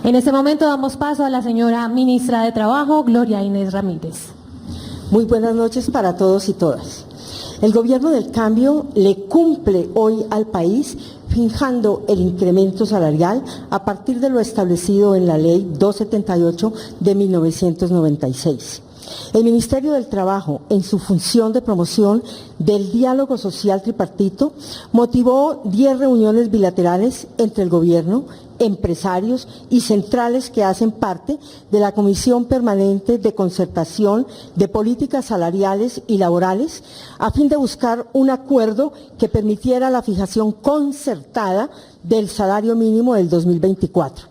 En este momento damos paso a la señora ministra de Trabajo, Gloria Inés Ramírez. Muy buenas noches para todos y todas. El Gobierno del Cambio le cumple hoy al país fijando el incremento salarial a partir de lo establecido en la Ley 278 de 1996. El Ministerio del Trabajo, en su función de promoción del diálogo social tripartito, motivó 10 reuniones bilaterales entre el Gobierno, empresarios y centrales que hacen parte de la Comisión Permanente de Concertación de Políticas Salariales y Laborales, a fin de buscar un acuerdo que permitiera la fijación concertada del salario mínimo del 2024.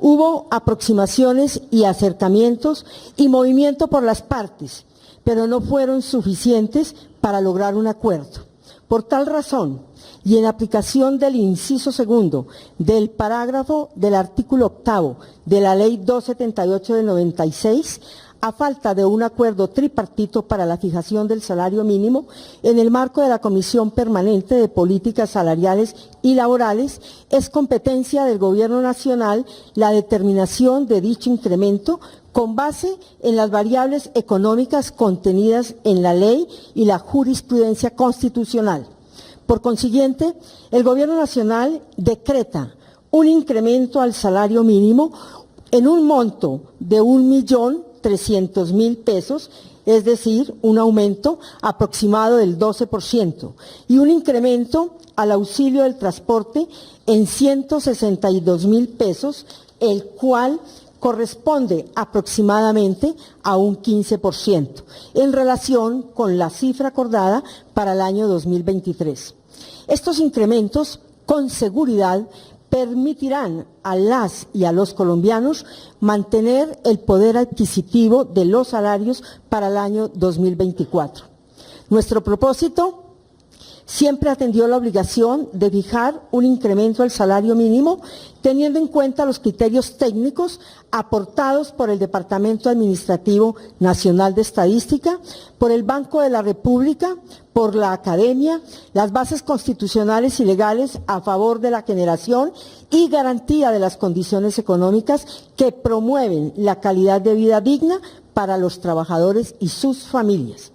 Hubo aproximaciones y acercamientos y movimiento por las partes, pero no fueron suficientes para lograr un acuerdo. Por tal razón, y en aplicación del inciso segundo del parágrafo del artículo 8 de la Ley 278 del 96, a falta de un acuerdo tripartito para la fijación del salario mínimo, en el marco de la Comisión Permanente de Políticas Salariales y Laborales, es competencia del Gobierno Nacional la determinación de dicho incremento con base en las variables económicas contenidas en la ley y la jurisprudencia constitucional. Por consiguiente, el Gobierno Nacional decreta un incremento al salario mínimo en un monto de 1.300.000 pesos, es decir, un aumento aproximado del 12%, y un incremento al auxilio del transporte en 162.000 pesos, el cual corresponde aproximadamente a un 15% en relación con la cifra acordada para el año 2023. Estos incrementos, con seguridad, permitirán a las y a los colombianos mantener el poder adquisitivo de los salarios para el año 2024. Nuestro propósito siempre atendió la obligación de fijar un incremento al salario mínimo, teniendo en cuenta los criterios técnicos aportados por el Departamento Administrativo Nacional de Estadística, por el Banco de la República, por la Academia, las bases constitucionales y legales a favor de la generación y garantía de las condiciones económicas que promueven la calidad de vida digna para los trabajadores y sus familias.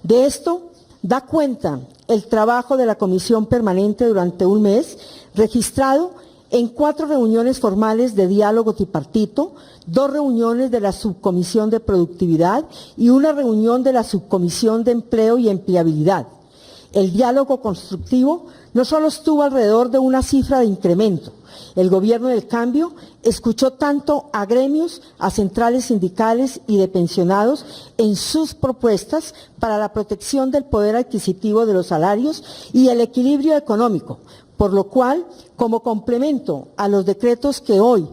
De esto da cuenta el trabajo de la Comisión Permanente durante un mes, registrado en 4 reuniones formales de diálogo tripartito, 2 reuniones de la Subcomisión de Productividad y una reunión de la Subcomisión de Empleo y Empleabilidad. El diálogo constructivo no solo estuvo alrededor de una cifra de incremento. El Gobierno del Cambio escuchó tanto a gremios, a centrales sindicales y de pensionados en sus propuestas para la protección del poder adquisitivo de los salarios y el equilibrio económico, por lo cual, como complemento a los decretos que hoy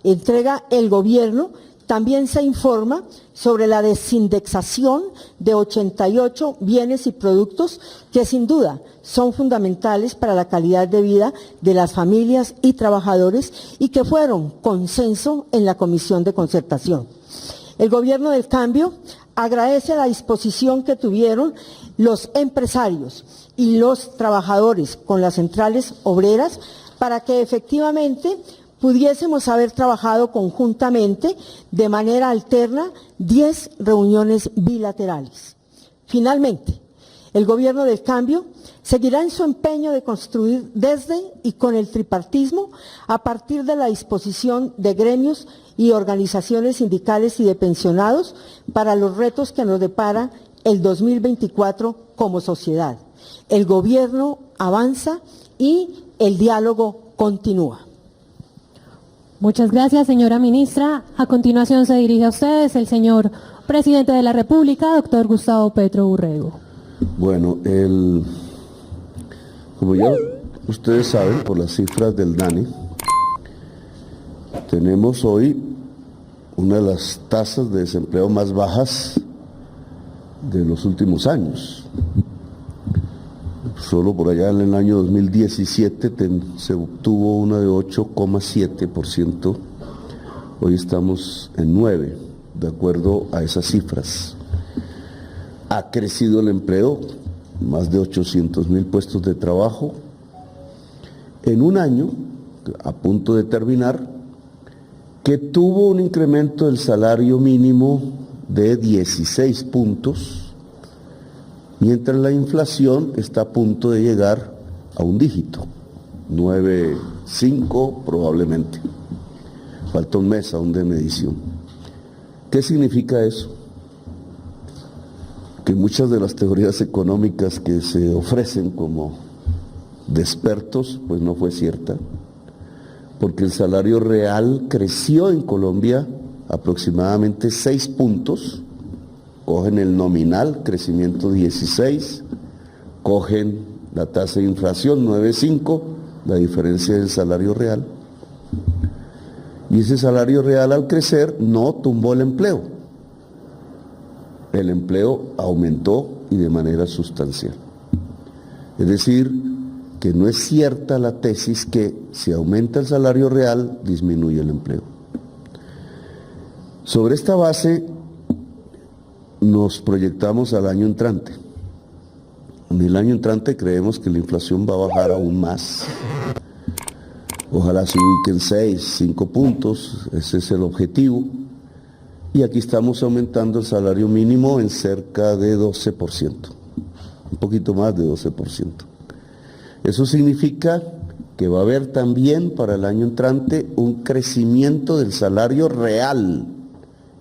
entrega el Gobierno, también se informa sobre la desindexación de 88 bienes y productos que sin duda son fundamentales para la calidad de vida de las familias y trabajadores y que fueron consenso en la Comisión de Concertación. El Gobierno del Cambio agradece la disposición que tuvieron los empresarios y los trabajadores con las centrales obreras para que efectivamente pudiésemos haber trabajado conjuntamente de manera alterna 10 reuniones bilaterales. Finalmente, el Gobierno del Cambio seguirá en su empeño de construir desde y con el tripartismo a partir de la disposición de gremios y organizaciones sindicales y de pensionados para los retos que nos depara el 2024 como sociedad. El Gobierno avanza y el diálogo continúa. Muchas gracias, señora ministra. A continuación se dirige a ustedes el señor presidente de la República, doctor Gustavo Petro Urrego. Bueno, como ya ustedes saben, por las cifras del DANE, tenemos hoy una de las tasas de desempleo más bajas de los últimos años. Solo por allá en el año 2017 se obtuvo una de 8,7%, hoy estamos en 9%, de acuerdo a esas cifras. Ha crecido el empleo, más de 800.000 puestos de trabajo. En un año, a punto de terminar, que tuvo un incremento del salario mínimo de 16 puntos, mientras la inflación está a punto de llegar a un dígito, 9,5 probablemente. Falta un mes aún de medición. ¿Qué significa eso? Que muchas de las teorías económicas que se ofrecen como de expertos, pues no fue cierta, porque el salario real creció en Colombia aproximadamente 6 puntos, cogen el nominal, crecimiento 16, cogen la tasa de inflación 9,5, la diferencia del salario real, y ese salario real al crecer no tumbó el empleo. El empleo aumentó y de manera sustancial. Es decir, que no es cierta la tesis que si aumenta el salario real, disminuye el empleo. Sobre esta base nos proyectamos al año entrante. En el año entrante creemos que la inflación va a bajar aún más. Ojalá se ubique en 6, 5 puntos, ese es el objetivo. Y aquí estamos aumentando el salario mínimo en cerca de 12%, un poquito más de 12%. Eso significa que va a haber también para el año entrante un crecimiento del salario real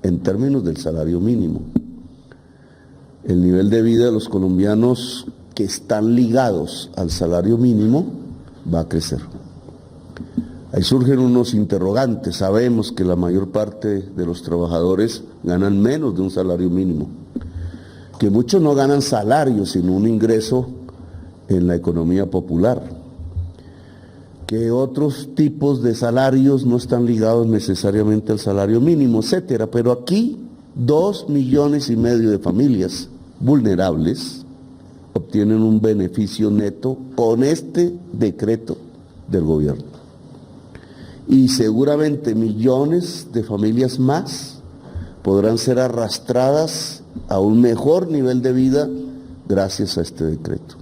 en términos del salario mínimo. El nivel de vida de los colombianos que están ligados al salario mínimo va a crecer. Ahí surgen unos interrogantes. Sabemos que la mayor parte de los trabajadores ganan menos de un salario mínimo, que muchos no ganan salario, sino un ingreso en la economía popular, que otros tipos de salarios no están ligados necesariamente al salario mínimo, etcétera. Pero aquí 2,5 millones de familias vulnerables obtienen un beneficio neto con este decreto del gobierno. Y seguramente millones de familias más podrán ser arrastradas a un mejor nivel de vida gracias a este decreto.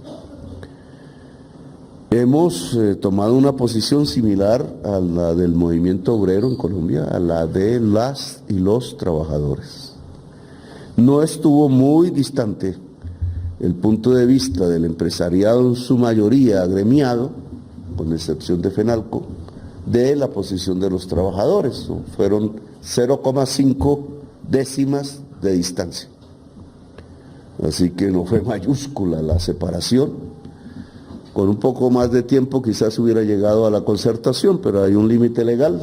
Hemos tomado una posición similar a la del movimiento obrero en Colombia, a la de las y los trabajadores. No estuvo muy distante el punto de vista del empresariado en su mayoría agremiado, con excepción de FENALCO, de la posición de los trabajadores. Fueron 0,5 décimas de distancia. Así que no fue mayúscula la separación. Con un poco más de tiempo quizás hubiera llegado a la concertación, pero hay un límite legal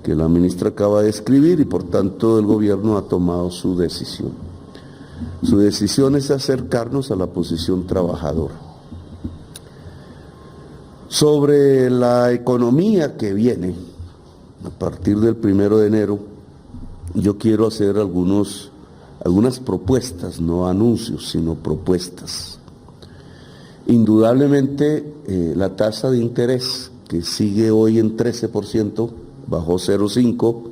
que la ministra acaba de escribir y por tanto el gobierno ha tomado su decisión. Su decisión es acercarnos a la posición trabajadora. Sobre la economía que viene, a partir del 1 de enero, yo quiero hacer algunas propuestas, no anuncios, sino propuestas. Indudablemente la tasa de interés, que sigue hoy en 13%, bajó 0,5%,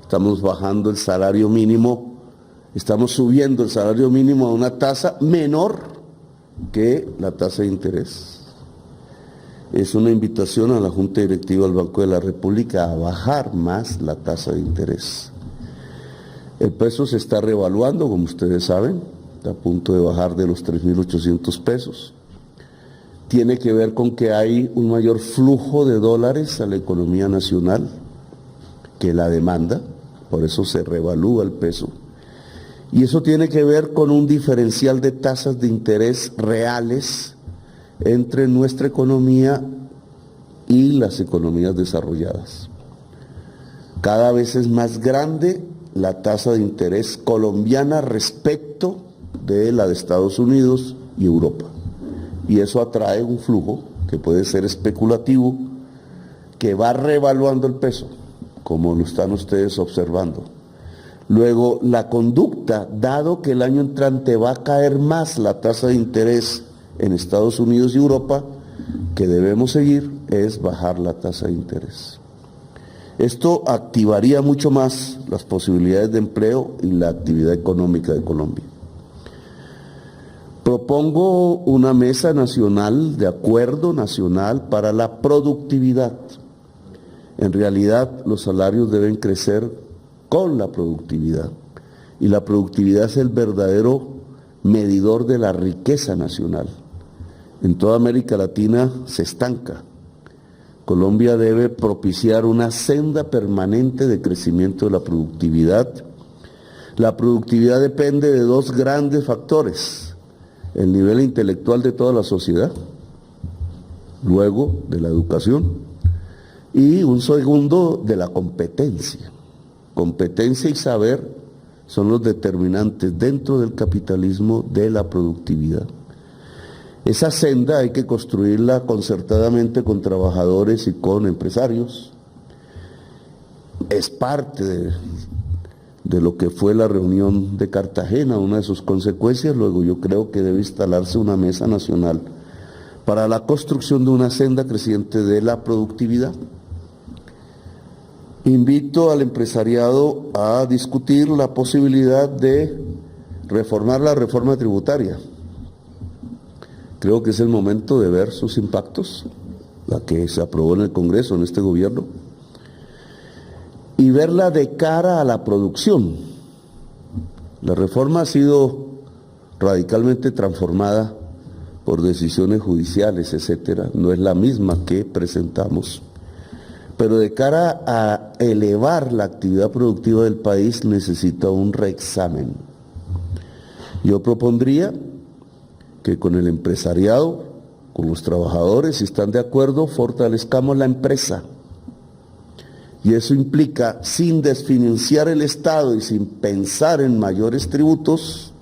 estamos bajando el salario mínimo, estamos subiendo el salario mínimo a una tasa menor que la tasa de interés. Es una invitación a la Junta Directiva del Banco de la República a bajar más la tasa de interés. El peso se está revaluando, como ustedes saben, está a punto de bajar de los 3.800 pesos. Tiene que ver con que hay un mayor flujo de dólares a la economía nacional que la demanda, por eso se revalúa el peso. Y eso tiene que ver con un diferencial de tasas de interés reales entre nuestra economía y las economías desarrolladas. Cada vez es más grande la tasa de interés colombiana respecto de la de Estados Unidos y Europa. Y eso atrae un flujo que puede ser especulativo, que va revaluando el peso, como lo están ustedes observando. Luego, la conducta, dado que el año entrante va a caer más la tasa de interés en Estados Unidos y Europa, que debemos seguir es bajar la tasa de interés. Esto activaría mucho más las posibilidades de empleo y la actividad económica de Colombia. Propongo una mesa nacional de acuerdo nacional para la productividad. En realidad, los salarios deben crecer con la productividad. Y la productividad es el verdadero medidor de la riqueza nacional. En toda América Latina se estanca. Colombia debe propiciar una senda permanente de crecimiento de la productividad. La productividad depende de dos grandes factores: el nivel intelectual de toda la sociedad, luego de la educación, y un segundo de la competencia. Competencia y saber son los determinantes dentro del capitalismo de la productividad. Esa senda hay que construirla concertadamente con trabajadores y con empresarios. Es parte de lo que fue la reunión de Cartagena, una de sus consecuencias. Luego yo creo que debe instalarse una mesa nacional para la construcción de una senda creciente de la productividad. Invito al empresariado a discutir la posibilidad de reformar la reforma tributaria. Creo que es el momento de ver sus impactos, la que se aprobó en el Congreso, en este gobierno, y verla de cara a la producción. La reforma ha sido radicalmente transformada por decisiones judiciales, etcétera. No es la misma que presentamos. Pero de cara a elevar la actividad productiva del país necesita un reexamen. Yo propondría que con el empresariado, con los trabajadores, si están de acuerdo, fortalezcamos la empresa. Y eso implica, sin desfinanciar el Estado y sin pensar en mayores tributos,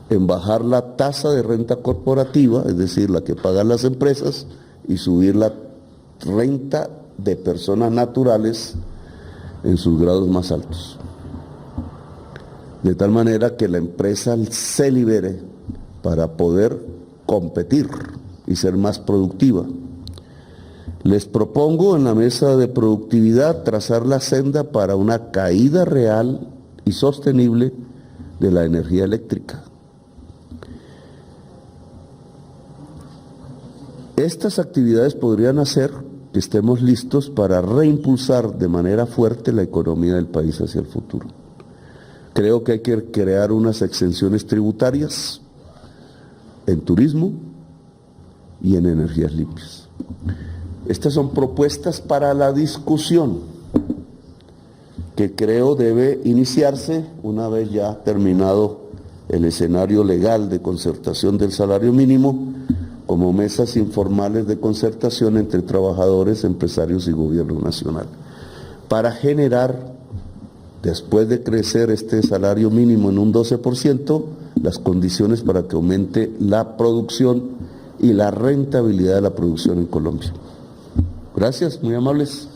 en bajar la tasa de renta corporativa, es decir, la que pagan las empresas, y subir la renta de personas naturales en sus grados más altos. De tal manera que la empresa se libere para poder competir y ser más productiva. Les propongo en la mesa de productividad trazar la senda para una caída real y sostenible de la energía eléctrica. Estas actividades podrían hacer que estemos listos para reimpulsar de manera fuerte la economía del país hacia el futuro. Creo que hay que crear unas exenciones tributarias en turismo y en energías limpias. Estas son propuestas para la discusión que creo debe iniciarse una vez ya terminado el escenario legal de concertación del salario mínimo, como mesas informales de concertación entre trabajadores, empresarios y gobierno nacional, para generar, después de crecer este salario mínimo en un 12%, las condiciones para que aumente la producción y la rentabilidad de la producción en Colombia. Gracias, muy amables.